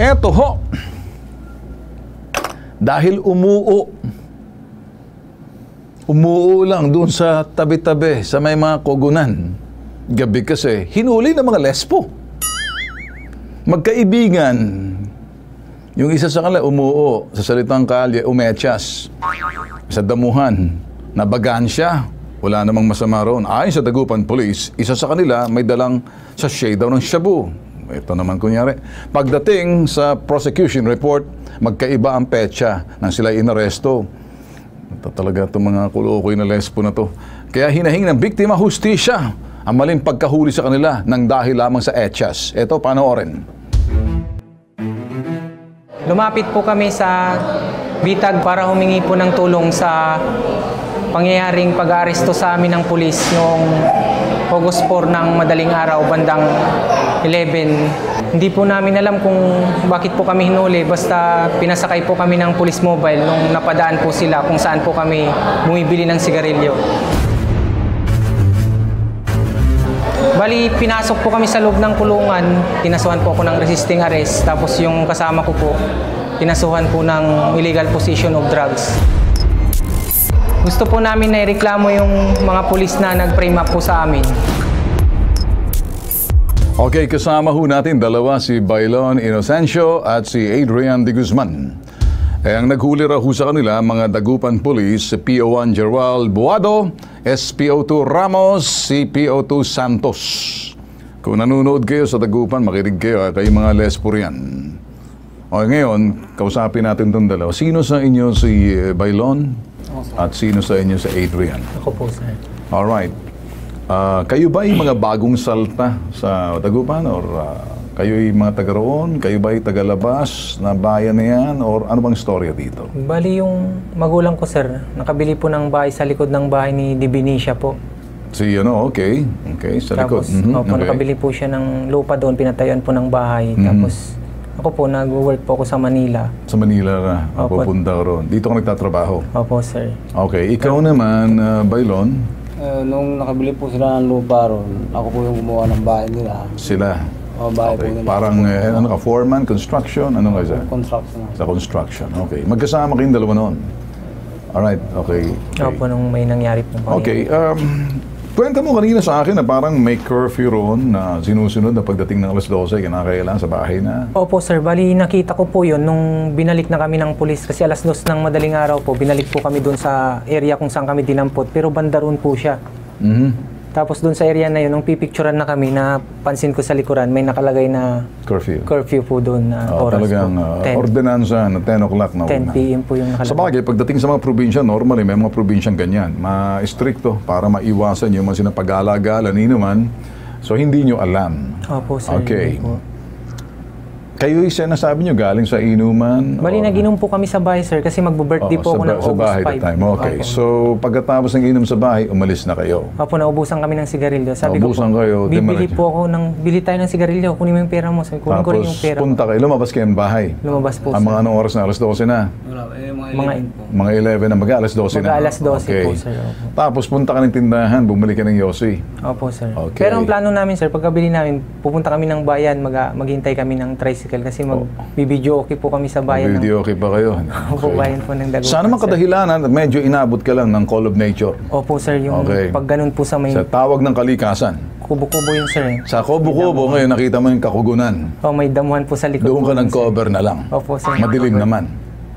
Eto ho, dahil umuo lang doon sa tabi-tabi, sa may mga kogunan. Gabi kasi, hinuli ng mga lespo. Magkaibigan. Yung isa sa kanila umuo, sa salitang kalye, umechas. Sa damuhan, nabagaan siya. Wala namang masama roon. Ayon sa Dagupan Police, isa sa kanila may dalang sachet daw ng shabu. Ito naman kunyari. Pagdating sa prosecution report, magkaiba ang petsa nang sila inaresto. Ito talaga itong mga kulokoy na lespo na to. Kaya hinahing ng biktima hustisya ang maling pagkahuli sa kanila nang dahil lamang sa etchas. Ito, panoorin. Lumapit po kami sa bitag para humingi po ng tulong sa pangyayaring pag-aaresto sa amin ng pulis noong August 4 ng madaling araw, bandang 11. Hindi po namin alam kung bakit po kami hinuli, basta pinasakay po kami ng police mobile nung napadaan po sila kung saan po kami bumibili ng sigarilyo. Bali, pinasok po kami sa loob ng kulungan, kinasuhan po ako ng resisting arrest, tapos yung kasama ko po, kinasuhan po ng illegal possession of drugs. Gusto po namin na ireklamo yung mga pulis na nag-frame up po sa amin. Okay, kasama ho natin dalawa, si Bailon Inocencio at si Adrian de Guzman. Ang naghuli raw sa kanila, mga Dagupan Police, PO1 Gerald Buado, SPO2 Ramos, CPO2 Santos. Kung nanonood kayo sa Dagupan, makinig kayo, kayo mga lespo riyan. Okay, ngayon, kausapin natin itong dalawa. Sino sa inyo si Bailon? At sino sa inyo si Adrian? Ako po, sir. Alright. Kayo ba ay mga bagong salta sa Dagupan? Or kayo ay mga taga roon? Kayo ba ay tagalabas na bayan na yan? Or ano bang storya dito? Bali yung magulang ko, sir, nakabili po ng bahay sa likod ng bahay ni Divinisha po. Si ano, okay. Okay, sa likod. Tapos, opo, okay. Nakabili po siya ng lupa doon, pinatayuan po ng bahay. Tapos, ako po, nag-work po ako sa Manila. Sa Manila ka, Opo. pupunta ka roon. Dito ka nagtatrabaho? Opo, sir. Okay, ikaw naman, Bailon? Nung nakabili po sila ng lupa ron, ako po yung gumawa ng bahay nila. Sila? O, bahay po Okay, nila. parang ano ka, foreman, construction? Ano ka siya? Construction. Sa construction, okay. Magkasama kayong dalawa noon? Alright, okay. Opo, nung may nangyari po. Okay, kwenta mo kanina sa akin na parang may curfew roon na sinusunod na pagdating ng alas 12, kinakailangan sa bahay na. Opo, sir. Bali, nakita ko po yun nung binalik na kami ng pulis. Kasi alas 2 ng madaling araw po, binalik po kami doon sa area kung saan kami dinampot. Pero banda roon po siya. Tapos doon sa area na yun, nung pipicturan na kami, napansin ko sa likuran, may nakalagay na curfew po doon na oras talagang po. ordinansa na 10 o'clock na 10 p.m. po yung nakalagay. Sa bagay, pagdating sa mga probinsya, normally may mga probinsyang ganyan. Ma-stricto para maiwasan yung mga sinapag-alagala ni naman. So, hindi nyo alam. Opo, sir. Okay. Kayo'y sinasabi nyo galing sa inuman? Bali, nag-inom po kami sa bahay, sir, kasi magbo-birthday po ako ng sa bahay August 5. that time. Okay. Opo. So, pagkatapos ng inom sa bahay, umalis na kayo. Opo, naubusan kami ng sigarilyo. Sabi Naubusan ko po, kayo, bibili po ako bili tayo ng sigarilyo, kunin mo yung pera mo. Sabi, kunin ko rin yung Tapos, pera mo. punta kayo, lumabas kayo ng bahay. Lumabas po, Ang sir. mga anong oras na? Alas 12 na? Wala, Mga, Mga 11 na, mag-alas 12 na. Mag-alas 12 Okay. po, sir. Opo. Tapos, punta ka ng tindahan, bumili ka ng Yossi. Opo, sir. Okay. Pero ang plano namin, sir, pagkabili namin, pupunta kami ng bayan, maghintay kami ng tricycle kasi magbibidyo okay po kami sa bayan. Video okay pa kayo? Opo, bayan po ng Dagupan. Sana man kadahilanan, medyo inabot ka lang ng Call of Nature. Opo, sir, yung Okay. pag ganun po sa may Sa tawag ng kalikasan. kubo-kubo yun, sir. Sa Kubo-Kubo, ngayon nakita mo yung kakugunan. Oh, may damuhan po sa likod. Doon ka po, ng sir. cover na lang. Opo, sir. Madilim naman.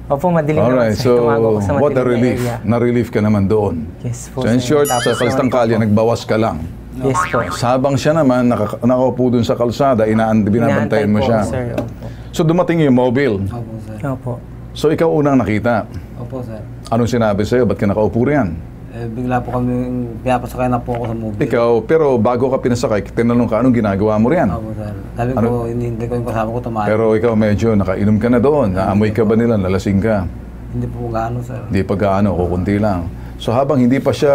Opo, madilim Alright, naman, sir. so Tumago ako sa what a madilim na relief. area. Na-relief ka naman doon. Yes po, So in sir. short, Tapos sa Kalistang naman po Kalye, ako. nagbawas ka lang. Yes po. Sabang siya naman, nakaupo doon sa kalsada, binabantayan mo Inaantay siya. po, sir. Opo. So dumating yung mobile. Opo, sir. Opo. So ikaw unang nakita. Opo, sir. Anong sinabi sa'yo? Ba't ka nakaupo riyan? Bigla po kami, pinapasakay na po ako sa mobile. Ikaw, pero bago ka pinasakay, tinanong ka, anong ginagawa mo riyan? Opo, sir. Sabi ko, hinihintay ko yung kasama ko tumahan. Pero ikaw medyo nakainom ka na doon. Naamoy ka ba nila? Nalasing ka? Hindi po gaano, sir. Hindi pa gaano, kukunti lang. So habang hindi pa siya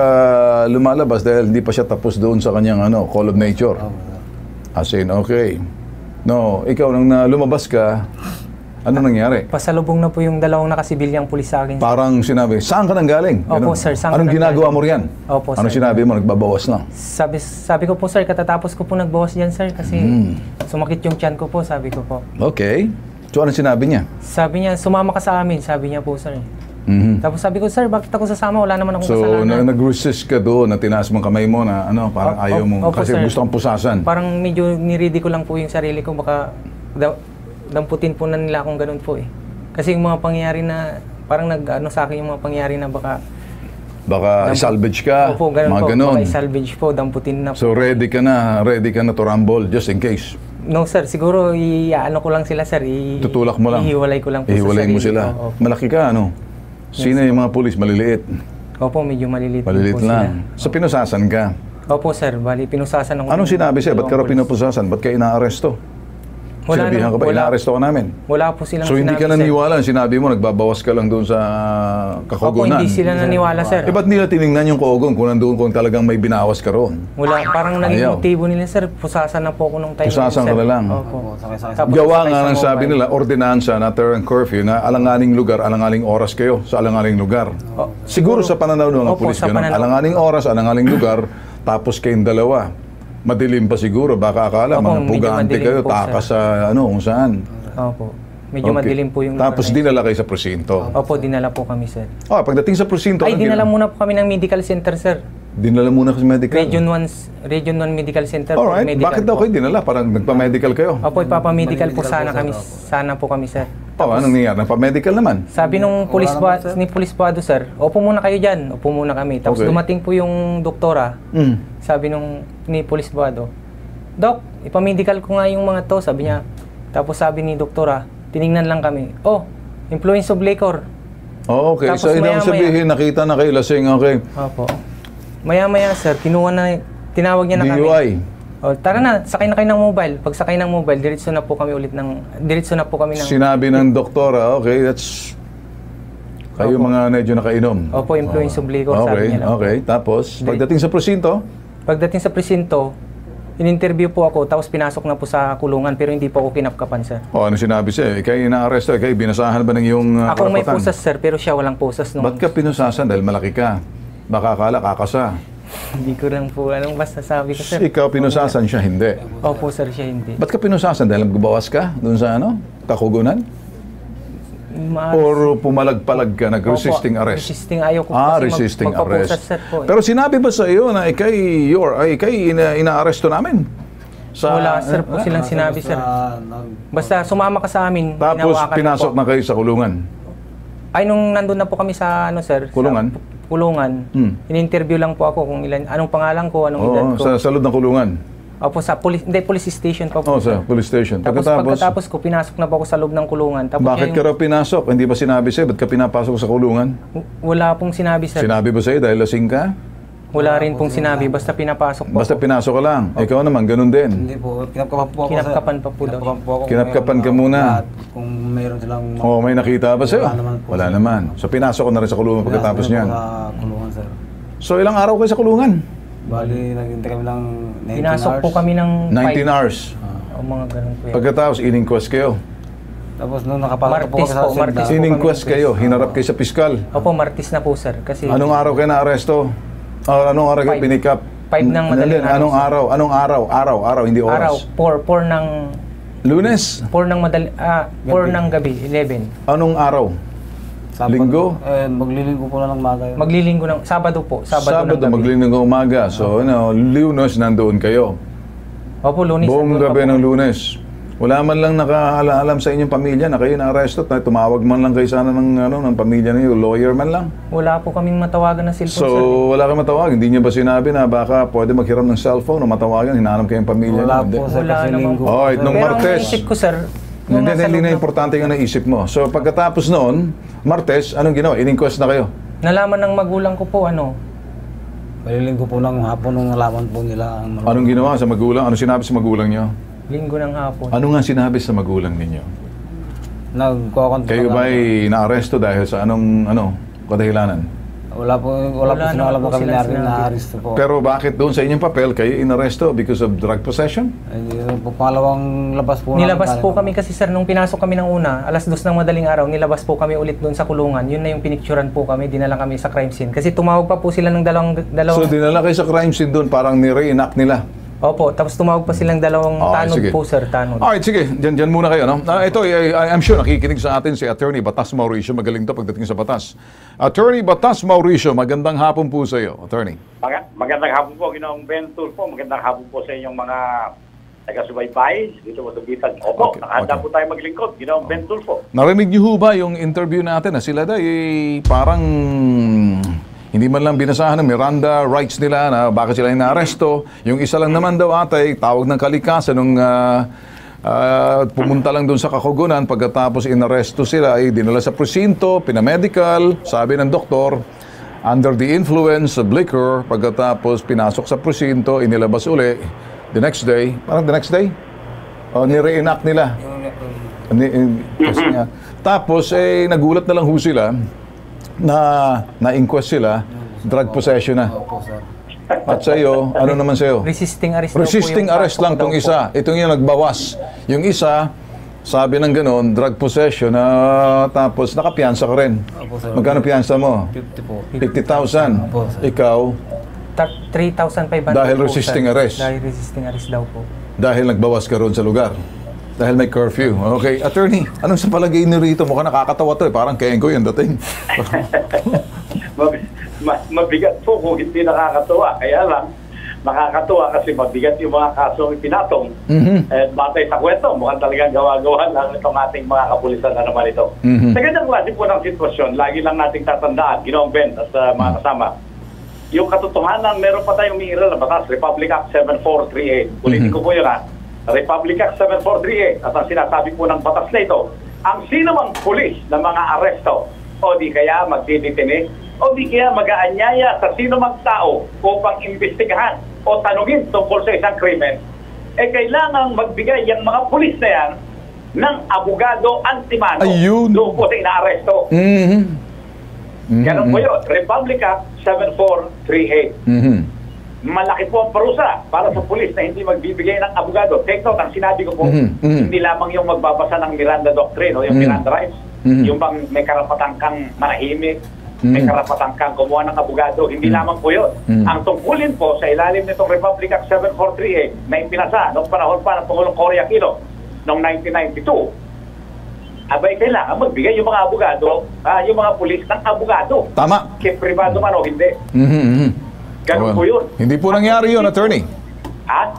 lumalabas dahil hindi pa siya tapos doon sa kanyang Call of Nature. Opo, sir. As in, okay. No, ikaw nang lumabas ka, ano nangyari? Pasalubong na po yung dalawang nakasibilyang pulis sa akin. Parang sinabi, saan ka nang galing? Opo, sir, saan ka Anong nang ginagawa galing? mo riyan? Opo, Anong sir. sinabi mo? Nagbabawas lang. Sabi ko po, sir, katatapos ko po nagbawas dyan, sir, kasi sumakit yung tiyan ko po, sabi ko po. Okay. So, anong sinabi niya? Sabi niya, sumama ka sa amin, sabi niya po, sir. Mhm. Tapos sabi ko, sir, bakit ako sasama? Wala naman akong So, kasalanan. nag-resist ka doon, na tinaas mong kamay mo na ano, parang ayaw mo, Opo, kasi sir. gusto kang pusasan. Parang medyo niridi ko lang po yung sarili ko, baka damputin po na nila akong ganun po eh. Kasi yung mga pangyayari na, parang nag-ano sa akin yung mga pangyayari na baka... Baka salvage ka, Opo, ganun mga po. ganon. Baka salvage po, damputin na po. So, ready ka na to rumble, just in case. No sir, siguro i-ano ko lang sila sir. Tutulak mo lang. Ihiwalay ko lang po Ihiwalay sa sarili. mo sila. Opo. Malaki ka, ano? Sino yung mga pulis? Maliliit. Opo, medyo maliliit. Maliliit po lang. So, pinusasan ka. Sila. Opo sir, bali pinusasan ako. Anong sinabi sa'yo? Ba't ka raw Dalawang pinupusasan? Ba't ka inaaresto? Wala Sinabihan ka ba? Inaaresto ka namin. Wala po silang So, hindi ka sinabi, sir. naniwala. Sinabi mo, nagbabawas ka lang doon sa Opo, kakogonan. hindi sila naniwala sir. Eh, ba't nila tinignan yung kogon kung nandun kung talagang may binawas ka roon? Wala, parang naging Ayaw. motibo nila sir. Pusasan na po ako nung time. Pusasan sir. ka na lang. Opo. Sakay-sakay. Tapos Gawa sakay nga sa ng sabi mobile. nila, ordinansa na terror and curfew na alanganing lugar, alanganing oras kayo sa alanganing lugar. Siguro sa pananaw ng mga Opo, pulis sa ganun. pananaw. Alanganing oras, alanganing lugar, tapos kayong dalawa. Madilim pa siguro, baka akala Opo, mga medyo pugante madilim kayo, po, takas sa ano, kung saan. Opo. Medyo Okay. madilim po yung Tapos lugar na yun. dinala kayo sa presinto. Opo, dinala po kami sir. Oh, pagdating sa presinto, Ay, anong dinala ginawa? muna po kami ng medical center sir. Dinala muna kasi medical. Region 1 Medical Center po. Alright, medical bakit daw po. kayo dinala? Parang nagpa-medical kayo. Opo, ipapamedical po sana kami. Sana po kami sir. Oh, anong nangyari? Nagpa-medical naman. Sabi nung police ni Police Buado, sir, upo muna kayo dyan. Upo muna kami. Tapos Okay. dumating po yung doktora. Mm. Sabi ni Police Buado, Doc, ipamedical ko nga yung mga to. Sabi niya. Tapos sabi ni doktora, tiningnan lang kami. Oh, influence of liquor. Oh, okay. Tapos So, ibig maya-maya- sabihin, nakita na kayo lasing, okay. Opo. Maya-maya, sir, kinuha na, tinawag niya na kami. DUI. Oh, tara na, sakay na kayo ng mobile. Pag sakay ng mobile, diretso na po kami ulit diretso na po kami ng... Sinabi ng doktora, okay, that's... Kayo Opo. mga medyo nakainom. Opo, influence of liquor, sabi Okay, niya lang. okay. Tapos, pagdating sa presinto, Pagdating sa presinto, in-interview po ako, tapos pinasok na po sa kulungan, pero hindi po ako kinapkapan, sir. ano sinabi siya? Ikaw inaaresto, ikaw binasahan ba ng iyong Ako may karapatan? pusas, sir, pero siya walang pusas nung... Ba't ka pinusasan? Dahil malaki ka. Baka akala kakasa. Hindi ko lang po anong basta sabi ko, sir. Ikaw pinusasan, siya hindi. Opo, sir, siya hindi. Ba't ka pinusasan? Dahil magbawas ka doon sa kakugunan? Ma- Or pumalag-palag ka, nag-resisting Opo, arrest? Resisting, ayaw ko Resisting arrest. magpapusas, sir, po. Pero sinabi ba sa iyo na ikay inaaresto namin? Wala, sir, po silang sinabi, sir. Basta sumama ka sa amin, Tapos hinawakan pinasok po. na kayo sa kulungan. Ay, nung nandun na po kami sa, sir, Kulungan? sa kulungan, Hmm. in-interview lang po ako kung anong pangalan ko, anong edad Oo, ko. sa loob ng kulungan. Opo, sa police station pa po. Oh, sa police station. Tapos pagkatapos ko, pinasok na po ako sa loob ng kulungan. Tapos Bakit ka raw pinasok? Hindi ba sinabi sa'yo? Ba't ka pinapasok sa kulungan? Wala pong sinabi, sir. Sinabi ba sa'yo dahil lasing ka? Wala rin pong sinabi, basta pinapasok po Basta ako. pinasok ka lang. Ikaw naman, ganun din. Hindi po, kinapkapan po ako. Kinapkapan pa po daw. Kinapkapan po ako. Kinapkapan ka muna. Kung mayroon silang... Oh, may nakita ba sa'yo? Wala naman po, Wala sir. naman. So pinasok ko na rin sa kulungan pagkatapos Pinasok niyan. na po Sa kulungan, sir. So ilang araw kayo sa kulungan? Bali, naghintay kami ng 19 Pinasok hours. po kami ng 19 hours. O mga ganun po yan. Pagkatapos, in-inquest kayo. Tapos nung nakapasok po Martes kami sa po, selda, Martes. In-inquest kayo, hinarap kayo sa piskal. Opo, Martis na po, sir. Kasi Anong araw kayo na-aresto? Anong araw kayo Five. pinikap? 5 ng madaling araw, Anong sir. araw? Anong araw? Araw, hindi araw, oras. 4 ng Lunes? 4 ng 4 ng gabi, 11. Anong araw? Sabado, Linggo? maglilinggo po na ng maga yun. Maglilinggo ng Sabado po, Sabado ng gabi. maglilinggo ng umaga. So, Lunes nandoon kayo. Opo, Lunes. Buong nandun pa gabi po. ng Lunes. Wala man lang nakaalam sa inyong pamilya na kayo na-arresto at tumawag man lang kayo sana ng pamilya niyo, lawyer man lang. Wala po kaming matawagan ng cellphone, So, sir. wala kayong matawag. Hindi niyo ba sinabi na baka pwede maghiram ng cellphone o matawagan, hinanap kayong pamilya Wala niyo? po, Hindi. sir, Wala kasi naman linggo. po. Alright, nung Pero ang Martes. naisip ko, sir, nung Hindi nasa na loob ng- importante yung naisip mo. So, pagkatapos noon, Martes, anong ginawa? In-inquest na kayo? nalaman ng magulang ko po, Maglilinggo po ng hapon nung nalaman po nila. Anong ginawa sa magulang? Ano sinabi sa magulang niyo? linggo ng hapon. Ano nga sinabi sa magulang ninyo? Nagkukontrol. Kayo ba ay naaresto dahil sa anong kadahilanan? Wala po Wala sinabi naman po kami silang na sinabi. na-arresto po. Pero bakit doon sa inyong papel kayo inaresto because of drug possession? Yun po, pangalawang labas po. Nilabas namin. po kami kasi, sir, nung pinasok kami ng una, 2:00 ng madaling araw, nilabas po kami ulit doon sa kulungan. Yun na yung pinicturan po kami, dinala kami sa crime scene. Kasi tumawag pa po sila ng dalawang So dinala kayo sa crime scene doon, parang ni-reenact nila Opo, tapos tumawag pa silang dalawang tanod sige. po, sir, tanod. Alright, sige. Diyan muna kayo, no? Ito, I'm sure nakikinig sa atin si Attorney Batas Mauricio. Magaling to pagdating sa batas. Attorney Batas Mauricio, magandang hapon po sa iyo, Attorney. Magandang hapon po, Ginoong Ben Tulfo. Magandang hapon po sa inyong mga taga-subaybay dito mo sa Bitag. Opo, Okay, nakahanda okay. po tayo maglingkod, Ginoong Ben Tulfo. Narinig niyo ho ba yung interview natin na sila daw parang hindi man lang binasahan ng Miranda rights nila na bakit sila inaaresto. Yung isa lang naman daw atay tawag ng kalikasan nung pumunta lang doon sa Kakugunan pagkatapos inaresto sila ay dinala sa presinto, pinamedical, sabi ng doktor under the influence of liquor, pagkatapos pinasok sa presinto, inilabas uli the next day, nire-enact nila. Kasi nga. Tapos nagulat na lang ho sila na-inquest sila, drug possession na. Opo, sir. At sa iyo, ano naman sa iyo? Resisting arrest daw po Resisting yung arrest kaso lang daw tong po. isa. Itong yung nagbawas. Yung isa, sabi ng gano'n, drug possession, tapos nakapiyansa ka rin. Opo, sir. Magkano piyansa mo? 50 po. 50,000. Opo, sir. Ikaw, 3,500 Dahil po, resisting sir. arrest. Dahil resisting arrest daw po. dahil nagbawas ka ron sa lugar. Dahil may curfew. Okay, attorney, anong sa palagay niyo rito? Mukhang nakakatawa to eh. Parang Kengo yung dating. Mabigat po kung hindi nakakatuwa. Kaya lang, nakakatuwa kasi mabigat yung mga kasong ipinatong. At batay sa kwento, mukhang talagang gawa-gawa lang itong ating mga kapulisan na naman ito. Sa ganyang klase po ng sitwasyon, lagi lang nating tatandaan, Ginoong Ben at mga kasama, yung katotohanan, meron pa tayong umiiral na batas, Republic Act 7438. Ulitin ko po yun ha. Republic Act 7438. At ang sinasabi po ng batas na ito, ang sino mang pulis na mga aresto o di kaya magdidetine o di kaya mag-aanyaya sa sino mang tao upang imbestigahan o tanungin tungkol sa isang krimen, kailangang magbigay yung mga pulis na yan ng abogado antimano doon po sa inaaresto. Ganun po yun. Republic Act 7438. Malaki po ang parusa para sa pulis na hindi magbibigay ng abogado. Take note, ang sinabi ko po, hindi lamang yung magbabasa ng Miranda Doctrine o yung Miranda Rights, yung bang may karapatan kang manahimik, may karapatan kang kumuha ng abogado, hindi lamang po yun. Ang tungkulin po sa ilalim nitong Republic Act 7438 na ipinasa noong panahon pa ng Pangulong Cory Aquino noong 1992, abay kailangan magbigay yung mga abogado, yung mga pulis ng abogado. Tama. Kaya privado man o hindi. Ganun po yun. Hindi po nangyari yun, attorney.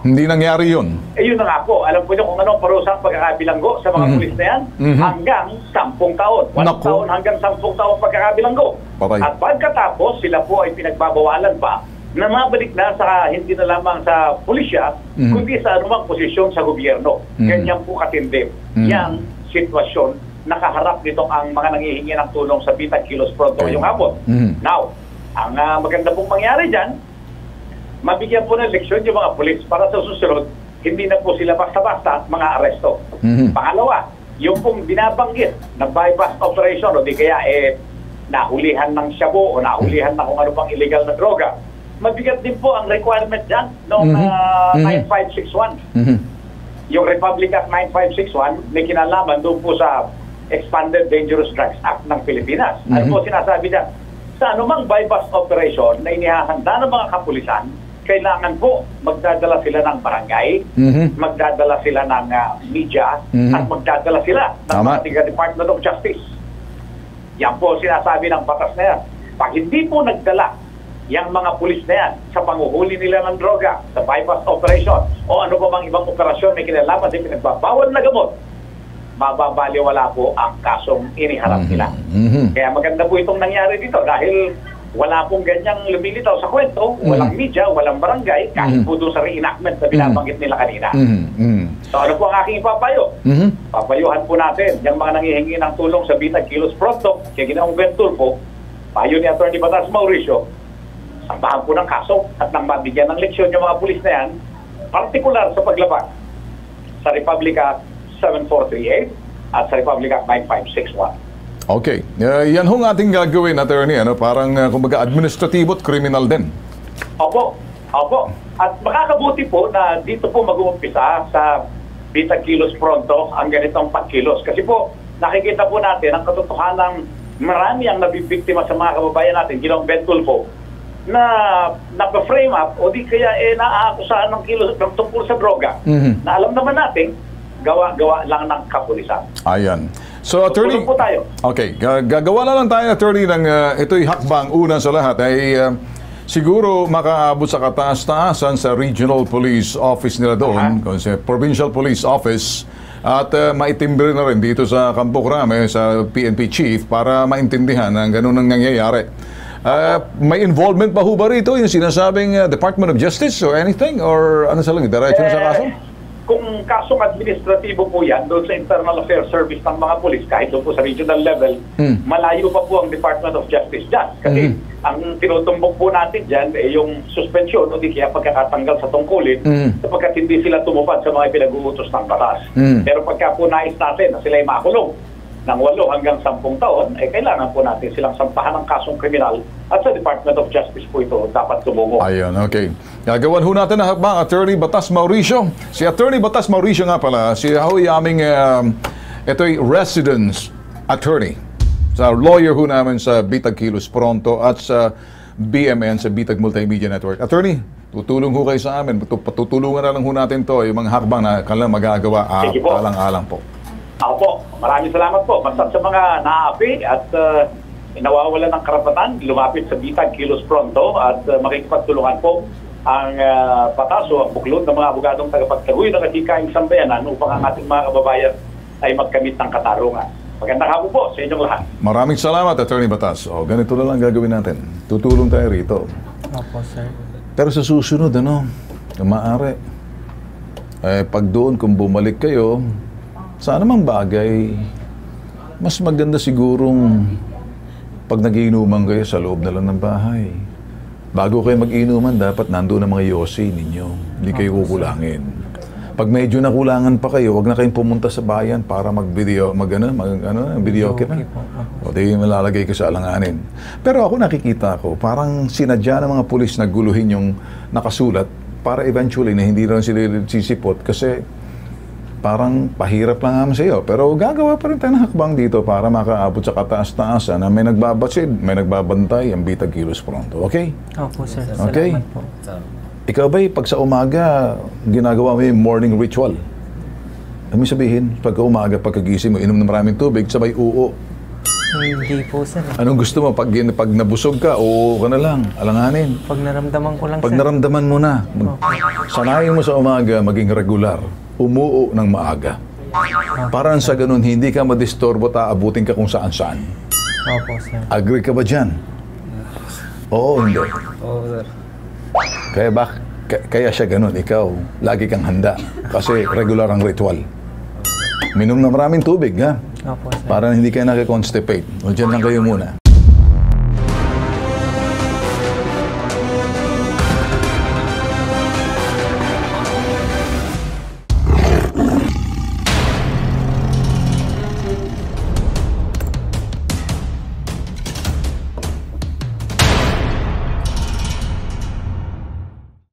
Hindi nangyari yun. Yun na nga po. Alam po nyo kung anong parusang pagkakabilanggo sa mga pulis na yan? Hanggang 10 taon. 1 taon hanggang 10 taon pagkakabilanggo. Patay. At pagkatapos, sila po ay pinagbabawalan pa na mabalik na sa hindi na lamang sa pulisya, kundi sa anumang posisyon sa gobyerno. Ganyan po katindi. Yang sitwasyon nakaharap nitong ang mga nangihingi ng tulong sa Bitag Kilos Pronto yung hapon. Now, ang maganda pong mangyari dyan, mabigyan po ng leksyon yung mga pulis para sa susunod, hindi na po sila basta-basta mga aresto. Pangalawa, yung pong binabanggit na bypass operation o di kaya nahulihan ng shabu o nahulihan na kung ano pang illegal na droga, mabigat din po ang requirement dyan noong 9561. Yung Republic Act 9561 may kinalaman doon po sa Expanded Dangerous Drugs Act ng Pilipinas. Ano po sinasabi dyan? Sa anumang bypass operation na inihahanda ng mga kapulisan, kailangan po magdadala sila ng barangay, magdadala sila ng media, at magdadala sila ng mga Department of Justice. Yan po sinasabi ng batas na yan. Pag hindi po nagdala yung mga pulis na yan sa panguhuli nila ng droga, sa bypass operation, o ano pa mang ibang operasyon may kinalaman din pinagbabawal na gamot, mababaliwala po ang kasong iniharap nila. Kaya maganda po itong nangyari dito dahil wala pong ganyang lumilitaw sa kwento, walang media, walang barangay, kahit po doon sa reenactment na binabanggit nila kanina. So ano po ang aking ipapayo? Papayuhan po natin yung mga nangihingi ng tulong sa Bitag Kilos Pronto, kaya Ginoong Ben Tulfo, payo ni Atty. Batas Mauricio, sambahan po ng kaso at nang mabigyan ng leksyon yung mga pulis na yan, partikular sa paglabag sa Republic Act 7438 at sa Republic Act 9561. Okay. Yan hong ating gagawin, attorney. Parang, kumbaga, administratibo at criminal din. Opo. At makakabuti po na dito po mag-uumpisa sa Bitag Kilos Pronto ang ganitong pagkilos. Kasi po, nakikita po natin ang katotohanan marami ang nabibiktima sa mga kababayan natin, Ginoong Ben Tulfo, na napa-frame up o di kaya naaakusahan ng tungkol sa droga na alam naman natin gawa-gawa lang ng kapulisan. Ayan. So, attorney, Tulong po tayo. okay, gagawa na lang tayo, attorney, ng ito'y hakbang una sa lahat ay siguro makaabot sa kataas-taasan sa Regional Police Office nila doon, sa Provincial Police Office, at maitimbre na rin dito sa Campo Crame, sa PNP Chief, para maintindihan ang ganun ang nangyayari. May involvement pa ho ba rito yung sinasabing Department of Justice or anything? Or ano sa lang, diretso na sa kaso? Kung kasong administratibo po yan, doon sa Internal Affairs Service ng mga polis, kahit doon po sa regional level, malayo pa po ang Department of Justice dyan. Kasi ang tinutumbok po natin dyan ay yung suspension o di kaya pagkakatanggal sa tungkulin sapagkat hindi sila tumupad sa mga pinag-uutos ng batas. Pero pagka po nais natin na sila ay makulong ng 8 hanggang 10 taon, kailangan po natin silang sampahan ng kasong kriminal at sa Department of Justice po ito dapat tumungo. Ayun, okay. Gagawan ho natin ang hakbang, Attorney Batas Mauricio. Si Attorney Batas Mauricio nga pala, siya ho yung aming, ito'y residence attorney. Sa lawyer ho namin sa Bitag Kilos Pronto at sa BMN, sa Bitag Multimedia Network. Attorney, tutulong ho kayo sa amin. Patutulungan na lang ho natin to, yung mga hakbang na kanilang magagawa. Sige po. Alang-alang po. Opo, maraming salamat po. Basta sa mga naapi at nawawalan ng karapatan, lumapit sa Bitag Kilos Pronto at makikipagtulungan po ang batas o ang buklod ng mga abogadong tagapagtaguy ng hikaing sambayanan upang ang ating mga kababayan ay magkamit ng katarungan. Magandang hapon po sa inyong lahat. Maraming salamat, Attorney Batas. O, ganito na lang gagawin natin. Tutulong tayo rito. Opo, sir. Pero sa susunod, kung maaari, pag doon, kung bumalik kayo, sa anumang bagay, mas maganda sigurong pag nagiinuman kayo sa loob na lang ng bahay. Bago kayo mag-inuman, dapat nandoon ang mga yosi ninyo. Hindi kayo kukulangin. Pag medyo nakulangan pa kayo, wag na kayong pumunta sa bayan para mag-video, video ka na. O di malalagay ko sa alanganin. Pero ako nakikita ko, parang sinadya ng mga pulis na guluhin yung nakasulat para eventually na hindi rin sila sisipot kasi parang pahirap lang naman sa iyo. Pero gagawa pa rin tayo ng hakbang dito para makaabot sa kataas-taasan na may nagbabatsid, may nagbabantay ang Bitag Kilos Pronto. Okay? Opo, sir. Okay. Salamat po. Ikaw ba'y pag sa umaga, ginagawa mo yung morning ritual? Ano sabihin, pagka umaga, pagkagising mo, inom ng maraming tubig, sabay uo. Hindi po, sir. Anong gusto mo? Pag nabusog ka, uo ka na lang, alanganin. Pag naramdaman ko lang, Pag sir. naramdaman mo na, sanayin mo sa umaga, maging regular, umuo ng maaga. Para sa ganun, hindi ka madisturbo, aabutin ka kung saan-saan. Opo, sir. Agree ka ba dyan? Oo, hindi. Oo, sir. Kaya siya ganun, ikaw, lagi kang handa. Kasi regular ang ritual. Minom na maraming tubig, ha? Opo, sir. Para hindi kayo nakakonstipate. O dyan lang kayo muna.